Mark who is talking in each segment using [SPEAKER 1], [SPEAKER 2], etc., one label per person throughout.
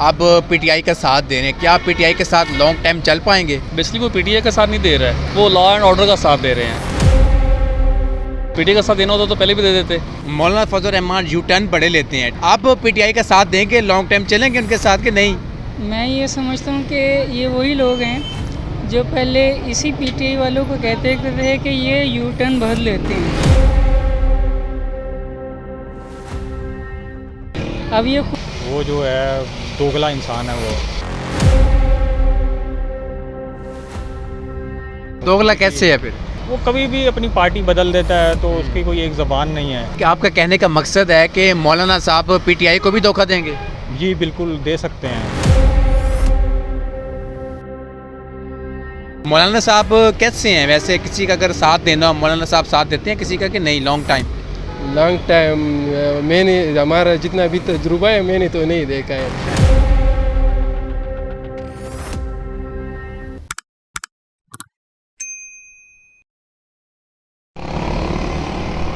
[SPEAKER 1] अब पीटीआई का साथ दे रहे हैं, क्या पीटीआई के साथ लॉन्ग टाइम चल पाएंगे?
[SPEAKER 2] बेसिकली वो पीटीआई का साथ नहीं दे रहा है, वो लॉ एंड ऑर्डर का साथ दे रहे हैं। पीटीआई का साथ देना होता तो पहले भी दे देते।
[SPEAKER 1] मौलाना फजल रहमान यू टर्न बड़े लेते हैं, अब पीटीआई का साथ देंगे, लॉन्ग टाइम चलेंगे उनके साथ कि नहीं?
[SPEAKER 3] मैं ये समझता हूँ कि ये वही लोग हैं जो पहले इसी पीटीआई वालों को कहते थे कि ये यू टर्न भर लेते हैं। अब ये
[SPEAKER 4] वो जो है दोगला इंसान है। वो
[SPEAKER 1] दोगला कैसे है फिर?
[SPEAKER 4] वो कभी भी अपनी पार्टी बदल देता है, तो उसकी कोई एक ज़बान नहीं है।
[SPEAKER 1] क्या आपका कहने का मकसद है कि मौलाना साहब पीटीआई को भी धोखा देंगे?
[SPEAKER 4] जी बिल्कुल दे सकते हैं।
[SPEAKER 1] मौलाना साहब कैसे हैं वैसे? किसी का अगर साथ देना हो, मौलाना साहब साथ देते हैं किसी का कि नहीं? लॉन्ग टाइम
[SPEAKER 5] मैंने हमारा जितना भी तजुर्बा है मैंने तो नहीं देखा है।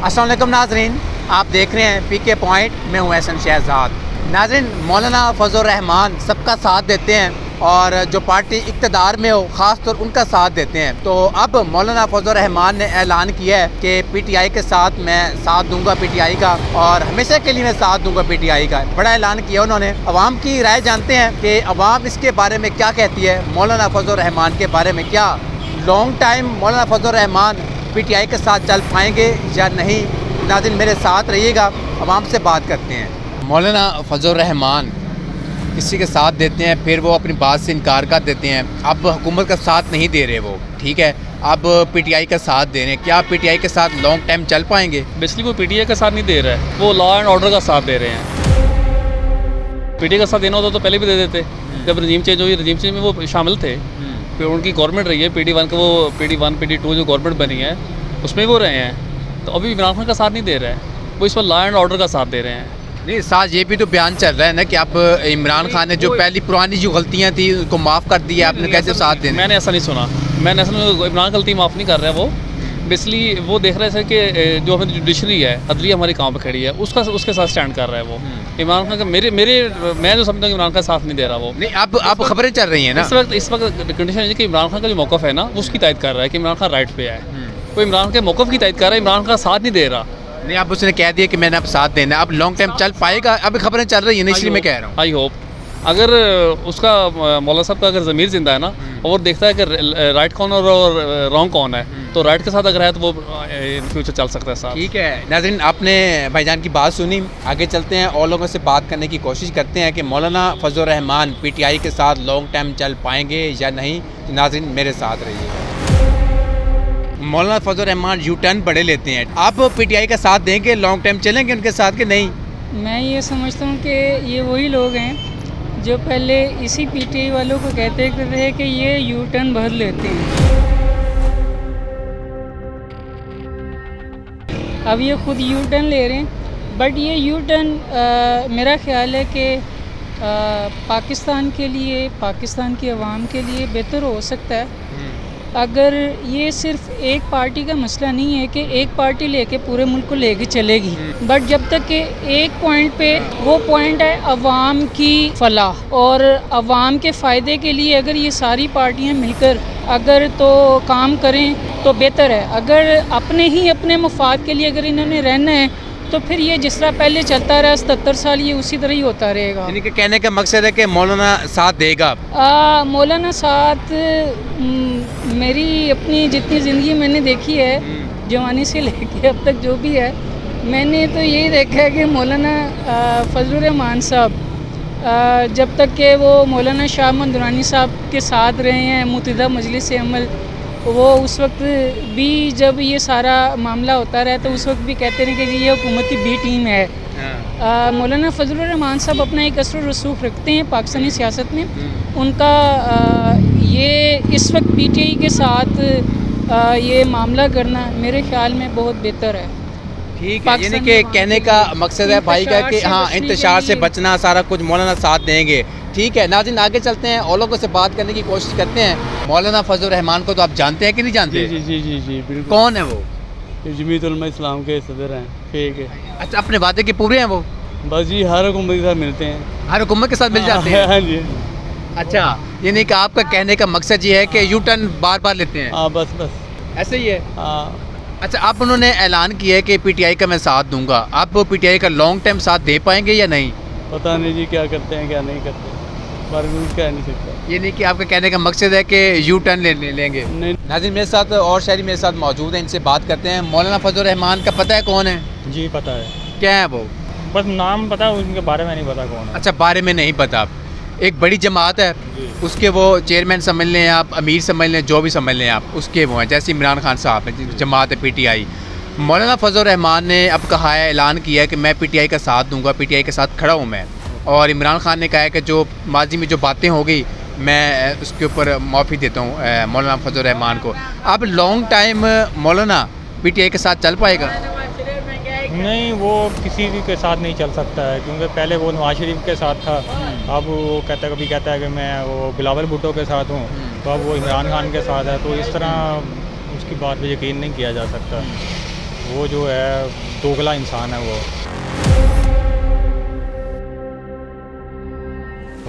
[SPEAKER 1] अस्सलाम वालेकुम नाजरीन, आप देख रहे हैं पीके पॉइंट, मैं हूँ एहसन शहजाद। नाजरीन, मौलाना फजल रहमान सबका साथ देते हैं और जो पार्टी इक़्तिदार में हो ख़ास तौर उनका साथ देते हैं। तो अब मौलाना फजल रहमान ने ऐलान किया है कि पीटीआई के साथ मैं साथ दूंगा पीटीआई का, और हमेशा के लिए मैं साथ दूंगा पीटीआई का। बड़ा ऐलान किया उन्होंने। अवाम की राय जानते हैं कि अवाम इसके बारे में क्या कहती है, मौलाना फजल रहमान के बारे में। क्या लॉन्ग टाइम मौलाना फजल रहमान पीटीआई के साथ चल पाएंगे या नहीं? नाज़रीन मेरे साथ रहिएगा, अवाम से बात करते हैं। मौलाना फजल रहमान किसी के साथ देते हैं, फिर वो अपनी बात से इनकार कर देते हैं। अब हुकूमत का साथ नहीं दे रहे वो, ठीक है, अब पीटीआई का साथ दे रहे हैं, क्या पीटीआई के साथ लॉन्ग टाइम चल पाएंगे?
[SPEAKER 2] बेसिकली वो पीटीआई का साथ नहीं दे रहा है, वो लॉ एंड ऑर्डर का साथ दे रहे हैं। पीटीआई का साथ देना होता तो पहले भी दे देते। जब रजीम चेंज हुई, रजीम चेंज में वो शामिल थे, फिर उनकी गवर्नमेंट रही है PD1 का, वो PD1 PD2 जो गवर्नमेंट बनी है उसमें वो रहे हैं। तो अभी इमरान खान का साथ नहीं दे रहा है, वो इस पर लॉ एंड ऑर्डर का साथ दे रहे हैं।
[SPEAKER 1] नहीं, साथ ये भी तो बयान चल रहा है ना कि आप इमरान खान ने जो पहली पुरानी जो गलतियां थी उनको माफ़ कर दिया, आपने कैसे साथ देना?
[SPEAKER 2] मैंने ऐसा नहीं सुना, मैंने ऐसा इमरान गलती माफ़ नहीं कर रहा है वो। बेसिकली वो देख रहे थे कि जो हमारी जुडिशरी है, अदलिया हमारी काम पे खड़ी है, उसके साथ स्टैंड कर रहा है वो। इमरान खान का मैं जो समझता हूँ इमरान खान साथ नहीं दे रहा वो।
[SPEAKER 1] नहीं, अब खबरें चल रही हैं ना
[SPEAKER 2] इस वक्त कंडीशन है कि इमरान खान का जो मौक़िफ़ है ना, उसकी तायद कर रहा है कि इमरान खान राइट पे है। वो इमरान के मौक़िफ़ की तायद कर रहा है, इमरान का साथ नहीं दे रहा।
[SPEAKER 1] नहीं, अब उसने कह दिया कि मैंने अब साथ देना है, अब लॉन्ग टाइम चल पाएगा? अभी खबरें चल रही है, इसलिए मैं कह रहा हूँ।
[SPEAKER 2] आई होप अगर उसका मौलाना साहब का अगर ज़मीर ज़िंदा है ना, और देखता है कि राइट कौन और रॉन्ग कौन है, तो राइट के साथ अगर है तो वो इन फ्यूचर चल सकता है साथ।
[SPEAKER 1] ठीक है नाज़रीन, आपने भाईजान की बात सुनी, आगे चलते हैं और लोगों से बात करने की कोशिश करते हैं कि मौलाना फजल रहमान पीटीआई के साथ लॉन्ग टाइम चल पाएंगे या नहीं। तो नाज़रीन मेरे साथ रहिए। मौलाना फजल रहमान यू टर्न बड़े लेते हैं, अब पीटीआई का साथ देंगे, लॉन्ग टाइम चलेंगे उनके साथ कि नहीं?
[SPEAKER 3] मैं ये समझता हूँ कि ये वही लोग हैं जो पहले इसी पीटीआई वालों को कहते थे कि ये यू टर्न भर लेते हैं। अब ये खुद यू टर्न ले रहे हैं, बट ये यू टर्न मेरा ख्याल है कि पाकिस्तान के लिए, पाकिस्तान की आवाम के लिए बेहतर हो सकता है अगर ये सिर्फ एक पार्टी का मसला नहीं है कि एक पार्टी लेके पूरे मुल्क को लेके चलेगी, बट जब तक कि एक पॉइंट पे, वो पॉइंट है अवाम की फलाह और अवाम के फ़ायदे के लिए अगर ये सारी पार्टियां मिलकर अगर तो काम करें तो बेहतर है। अगर अपने मफाद के लिए अगर इन्होंने रहना है तो फिर ये जिस तरह पहले चलता रहा 77 साल, ये उसी तरह ही होता रहेगा।
[SPEAKER 1] यानी कि कहने का मकसद है कि मौलाना साथ देगा?
[SPEAKER 3] मौलाना साथ मेरी अपनी जितनी ज़िंदगी मैंने देखी है, जवानी से लेके अब तक जो भी है, मैंने तो यही देखा है कि मौलाना फजल रहमान साहब जब तक के वो मौलाना शाह महमूद दुरानी साहब के साथ रहे हैं मुत्तहिदा मजलिस अमल, वो उस वक्त भी जब ये सारा मामला होता रहा तो उस वक्त भी कहते रहे कि जी ये हुकूमत की बी टीम है। मौलाना फजल रहमान साहब अपना एक असर रसूख रखते हैं पाकिस्तानी सियासत में। उनका ये इस वक्त पीटीआई के साथ ये मामला करना मेरे ख्याल में बहुत बेहतर है।
[SPEAKER 1] ठीक है, यानी कि कहने का मकसद है भाई का कि हाँ, इंतशार से बचना, सारा कुछ मौलाना साथ देंगे। ठीक है नाज़रीन, आगे चलते हैं और लोगों से बात करने की कोशिश करते हैं। मौलाना फजल रहमान को तो आप जानते हैं कि नहीं जानते?
[SPEAKER 6] जी जी जी जी बिल्कुल।
[SPEAKER 1] कौन है वो?
[SPEAKER 6] जमीयत उलमा इस्लाम के सदर हैं, फेक है।
[SPEAKER 1] अच्छा, अपने वादे के पूरे हैं वो?
[SPEAKER 2] बस जी हर हुकूमत के साथ मिलते हैं।
[SPEAKER 1] हर हुकूमत के साथ मिल जाते हैं?
[SPEAKER 2] हाँ जी।
[SPEAKER 1] अच्छा, यानी कि आपका कहने का मकसद ये है कि यू टर्न बार बार लेते हैं,
[SPEAKER 2] हाँ बस बस।
[SPEAKER 1] ऐसे ही है?
[SPEAKER 2] हाँ
[SPEAKER 1] अच्छा, अब उन्होंने ऐलान किया है कि पीटीआई का मैं साथ दूंगा, आप पीटीआई का लॉन्ग टाइम साथ दे पाएंगे या नहीं?
[SPEAKER 2] पता नहीं जी क्या करते हैं क्या नहीं करते, पर कुछ कह नहीं सकता।
[SPEAKER 1] ये नहीं कि आपका कहने का मकसद है कि यू टर्न लेंगे?
[SPEAKER 2] नहीं।
[SPEAKER 1] नाज़रीन, मेरे साथ और शहरी मेरे साथ मौजूद हैं, इनसे बात करते हैं। मौलाना फजल रहमान का पता है कौन है?
[SPEAKER 4] जी पता है,
[SPEAKER 1] क्या है वो?
[SPEAKER 4] बस नाम पता है, उनके बारे में नहीं पता कौन है।
[SPEAKER 1] अच्छा, बारे में नहीं पता। एक बड़ी जमात है, उसके वो चेयरमैन समझ लें आप, अमीर समझ लें, जो भी समझ लें आप, उसके वो हैं, जैसे इमरान खान साहब हैं, जमात है पीटीआई। मौलाना फजल रहमान ने अब कहा है, ऐलान किया है कि मैं पीटीआई का साथ दूंगा, पीटीआई के साथ खड़ा हूँ मैं। और इमरान खान ने कहा है कि जो माजी में जो बातें हो गई मैं उसके ऊपर माफ़ी देता हूँ मौलाना फजल रहमान को। अब लॉन्ग टाइम मौलाना पीटीआई के साथ चल पाएगा?
[SPEAKER 4] नहीं, वो किसी भी के साथ नहीं चल सकता है, क्योंकि पहले वो नवाज शरीफ के साथ था, अब वो कभी कहता है कि मैं वो बिलावल भुट्टो के साथ हूँ, तो अब वो इमरान खान के साथ है। तो इस तरह उसकी बात पे यकीन नहीं किया जा सकता। वो जो है दोगला इंसान है वो।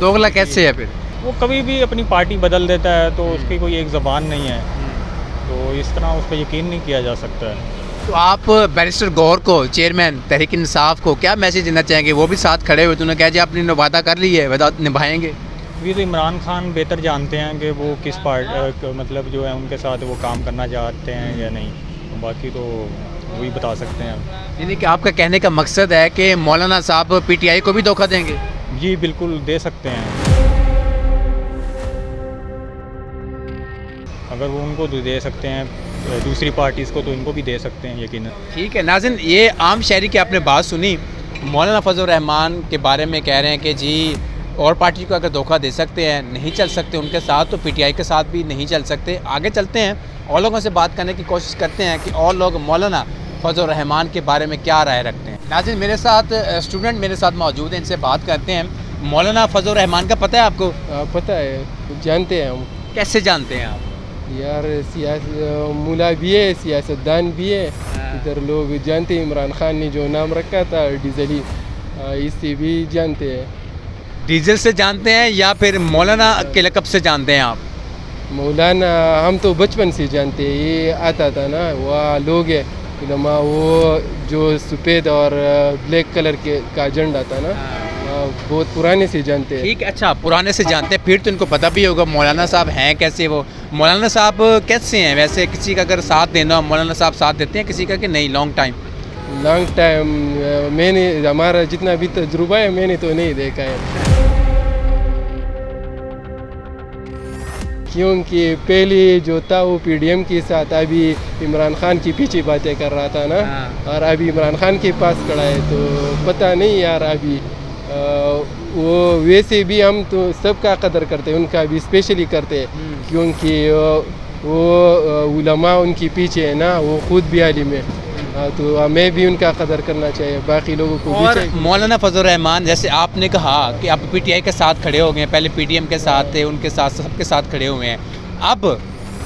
[SPEAKER 1] दोगला कैसे है फिर?
[SPEAKER 4] वो कभी भी अपनी पार्टी बदल देता है, तो उसकी कोई एक ज़बान नहीं है, तो इस तरह उस पर यकीन नहीं किया जा सकता है।
[SPEAKER 1] तो आप बैरिस्टर गौर को, चेयरमैन तहरीक इंसाफ को क्या मैसेज देना चाहेंगे? वो भी साथ खड़े हुए, तूने कहा जी आपने वादा कर ली है, वादा निभाएंगे।
[SPEAKER 4] ये तो इमरान खान बेहतर जानते हैं कि वो किस मतलब जो है उनके साथ वो काम करना चाहते हैं या नहीं, तो बाकी तो वही बता सकते हैं।
[SPEAKER 1] यानी कि आपका कहने का मकसद है कि मौलाना साहब पीटीआई को भी धोखा देंगे?
[SPEAKER 4] जी बिल्कुल दे सकते हैं, अगर वो उनको दे सकते हैं दूसरी पार्टीज़ को, तो इनको भी दे सकते हैं यकीनन।
[SPEAKER 1] ठीक है नाज़रीन, ये आम शहरी की आपने बात सुनी। मौलाना फजल रहमान के बारे में कह रहे हैं कि जी और पार्टी को अगर धोखा दे सकते हैं, नहीं चल सकते उनके साथ, तो पीटीआई के साथ भी नहीं चल सकते। आगे चलते हैं और लोगों से बात करने की कोशिश करते हैं कि और लोग मौलाना फजल रहमान के बारे में क्या राय रखते हैं। नाज़रीन, मेरे साथ स्टूडेंट मेरे साथ मौजूद हैं, इनसे बात करते हैं। मौलाना फजल रहमान का पता है आपको?
[SPEAKER 5] पता है, जानते हैं हम।
[SPEAKER 1] कैसे जानते हैं आप?
[SPEAKER 5] यार मुला भी है, सियासतदान भी है, इधर लोग जानते हैं। इमरान खान ने जो नाम रखा था डीजली, इससे भी जानते हैं।
[SPEAKER 1] डीजल से जानते हैं या फिर मौलाना के लक़ब से जानते हैं आप?
[SPEAKER 5] मौलाना हम तो बचपन से जानते हैं, ये आता था ना, वह लोग है उलमा, वो जो सफ़ेद और ब्लैक कलर का झंडा था ना, बहुत पुराने से जानते हैं।
[SPEAKER 1] ठीक है, अच्छा पुराने से जानते हैं, फिर तो इनको पता भी होगा मौलाना साहब हैं कैसे। वो मौलाना साहब कैसे हैं वैसे? किसी का अगर साथ देना हो, मौलाना साहब साथ देते हैं किसी का कि नहीं? लॉन्ग टाइम
[SPEAKER 5] मैंने, हमारा जितना भी तजुर्बा है, मैंने तो नहीं देखा है, क्योंकि पहले जो था वो पीडीएम के साथ, अभी इमरान खान की पीछे बातें कर रहा था ना, और अभी इमरान खान के पास खड़ा है, तो पता नहीं यार। अभी वो वैसे भी हम तो सबका कदर करते हैं, उनका भी स्पेशली करते हैं, क्योंकि वो उलमा उनके पीछे है ना, वो खुद भी आलिम है, तो हमें भी उनका कदर करना चाहिए, बाकी लोगों को भी चाहिए।
[SPEAKER 1] मौलाना फजल रहमान, जैसे आपने कहा कि आप पीटीआई के साथ खड़े हो गए, पहले पीडीएम के साथ थे, उनके साथ सबके साथ खड़े हुए हैं, अब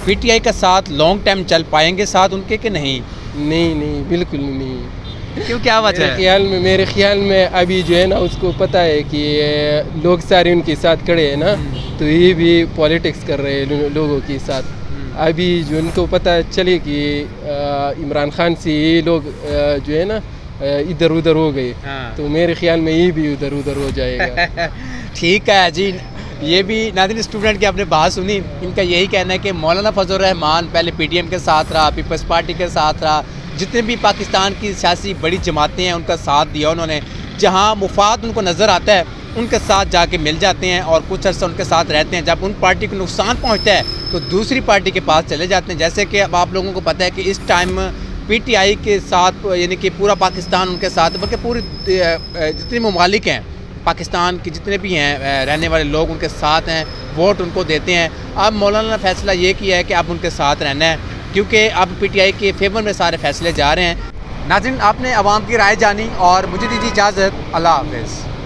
[SPEAKER 1] पीटीआई का साथ लॉन्ग टाइम चल पाएंगे साथ उनके कि नहीं?
[SPEAKER 5] नहीं, बिल्कुल नहीं।
[SPEAKER 1] क्यों, क्या वजह है?
[SPEAKER 5] मेरे ख्याल में अभी जो है ना, उसको पता है कि लोग सारे उनके साथ खड़े हैं ना, तो ये भी पॉलिटिक्स कर रहे हैं लोगों के साथ। अभी जो उनको पता चले कि इमरान खान से ये लोग जो है ना इधर उधर हो गए, तो मेरे ख्याल में ये भी उधर उधर हो जाएगा।
[SPEAKER 1] ठीक है जी, ये भी नाज़रीन स्टूडेंट की आपने बात सुनी। इनका यही कहना है कि मौलाना फजल रहमान पहले पीडीएम के साथ रहा, पीपल्स पार्टी के साथ रहा, जितने भी पाकिस्तान की सियासी बड़ी जमातें हैं उनका साथ दिया उन्होंने, जहाँ मुफाद उनको नज़र आता है उनके साथ जाके मिल जाते हैं और कुछ अर्सा उनके साथ रहते हैं। जब उन पार्टी को नुकसान पहुंचता है तो दूसरी पार्टी के पास चले जाते हैं। जैसे कि अब आप लोगों को पता है कि इस टाइम पीटीआई के साथ, यानी कि पूरा पाकिस्तान उनके साथ, बल्कि पूरी जितने ममालिक हैं पाकिस्तान के, जितने भी हैं रहने वाले लोग उनके साथ हैं, वोट उनको देते हैं। अब मौलाना ने फैसला ये किया है कि अब उनके साथ रहना है, क्योंकि अब पीटीआई के फेवर में सारे फैसले जा रहे हैं। नाज़रीन, आपने आवाम की राय जानी और मुझे दीजिए इजाज़त। अल्लाह हाफ़िज़।